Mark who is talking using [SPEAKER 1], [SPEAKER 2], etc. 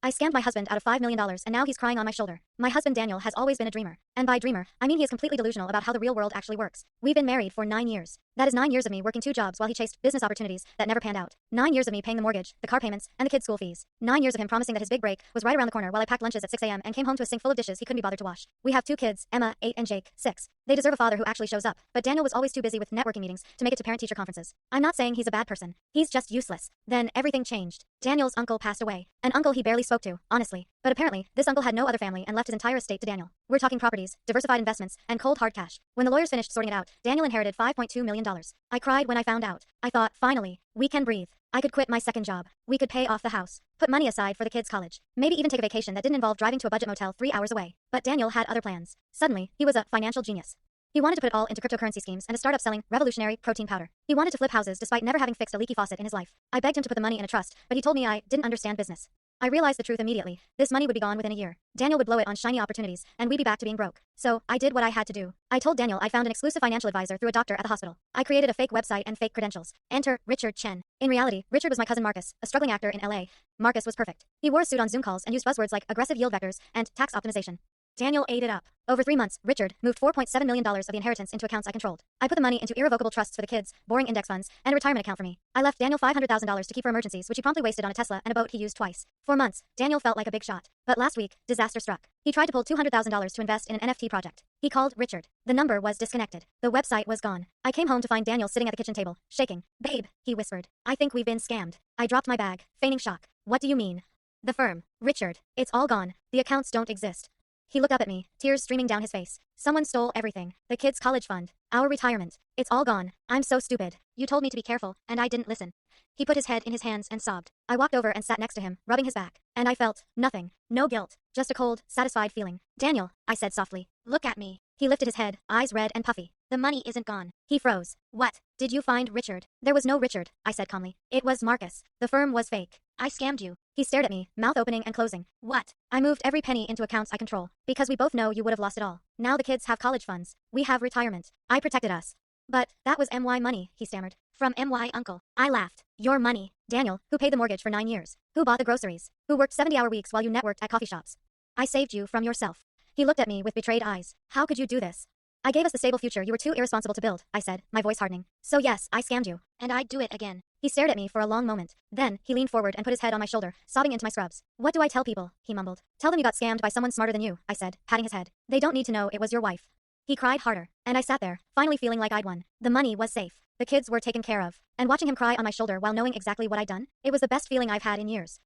[SPEAKER 1] I scammed my husband out of $5 million and now he's crying on my shoulder. My husband Daniel has always been a dreamer. And by dreamer, I mean he is completely delusional about how the real world actually works. We've been married for 9 years. That is 9 years of me working 2 jobs while he chased business opportunities that never panned out. 9 years of me paying the mortgage, the car payments, and the kids' school fees. 9 years of him promising that his big break was right around the corner while I packed lunches at 6 a.m. and came home to a sink full of dishes he couldn't be bothered to wash. We have 2 kids, Emma, 8, and Jake, 6. They deserve a father who actually shows up, but Daniel was always too busy with networking meetings to make it to parent-teacher conferences. I'm not saying he's a bad person. He's just useless. Then everything changed. Daniel's uncle passed away. An uncle he barely spoke to, honestly. But apparently, this uncle had no other family and left his entire estate to Daniel. We're talking properties, diversified investments, and cold hard cash. When the lawyers finished sorting it out, Daniel inherited $5.2 million. I cried when I found out. I thought, finally, we can breathe. I could quit my second job. We could pay off the house. Put money aside for the kids' college. Maybe even take a vacation that didn't involve driving to a budget motel 3 hours away. But Daniel had other plans. Suddenly, he was a financial genius. He wanted to put it all into cryptocurrency schemes and to start up selling revolutionary protein powder. He wanted to flip houses despite never having fixed a leaky faucet in his life. I begged him to put the money in a trust, but he told me I didn't understand business. I realized the truth immediately. This money would be gone within a year. Daniel would blow it on shiny opportunities, and we'd be back to being broke. So, I did what I had to do. I told Daniel I found an exclusive financial advisor through a doctor at the hospital. I created a fake website and fake credentials. Enter Richard Chen. In reality, Richard was my cousin Marcus, a struggling actor in LA. Marcus was perfect. He wore a suit on Zoom calls and used buzzwords like aggressive yield vectors and tax optimization. Daniel ate it up. Over 3 months, Richard moved $4.7 million of the inheritance into accounts I controlled. I put the money into irrevocable trusts for the kids, boring index funds, and a retirement account for me. I left Daniel $500,000 to keep for emergencies, which he promptly wasted on a Tesla and a boat he used twice. For months, Daniel felt like a big shot. But last week, disaster struck. He tried to pull $200,000 to invest in an NFT project. He called Richard. The number was disconnected. The website was gone. I came home to find Daniel sitting at the kitchen table, shaking. "Babe," he whispered. "I think we've been scammed." I dropped my bag, feigning shock. "What do you mean?" "The firm. Richard. It's all gone. The accounts don't exist." He looked up at me, tears streaming down his face. "Someone stole everything. The kids' college fund. Our retirement. It's all gone. I'm so stupid. You told me to be careful, and I didn't listen." He put his head in his hands and sobbed. I walked over and sat next to him, rubbing his back. And I felt nothing. No guilt. Just a cold, satisfied feeling. "Daniel," I said softly. "Look at me." He lifted his head, eyes red and puffy. "The money isn't gone." He froze. "What? Did you find Richard?" "There was no Richard," I said calmly. "It was Marcus. The firm was fake. I scammed you." He stared at me, mouth opening and closing. "What?" "I moved every penny into accounts I control. Because we both know you would have lost it all. Now the kids have college funds. We have retirement. I protected us." "But that was MY money," he stammered. "From MY uncle." I laughed. "Your money. Daniel, who paid the mortgage for 9 years. Who bought the groceries. Who worked 70-hour weeks while you networked at coffee shops. I saved you from yourself." He looked at me with betrayed eyes. "How could you do this?" "I gave us the stable future you were too irresponsible to build," I said, my voice hardening. "So yes, I scammed you. And I'd do it again." He stared at me for a long moment. Then, he leaned forward and put his head on my shoulder, sobbing into my scrubs. "What do I tell people?" he mumbled. "Tell them you got scammed by someone smarter than you," I said, patting his head. "They don't need to know it was your wife." He cried harder, and I sat there, finally feeling like I'd won. The money was safe. The kids were taken care of. And watching him cry on my shoulder while knowing exactly what I'd done, it was the best feeling I've had in years.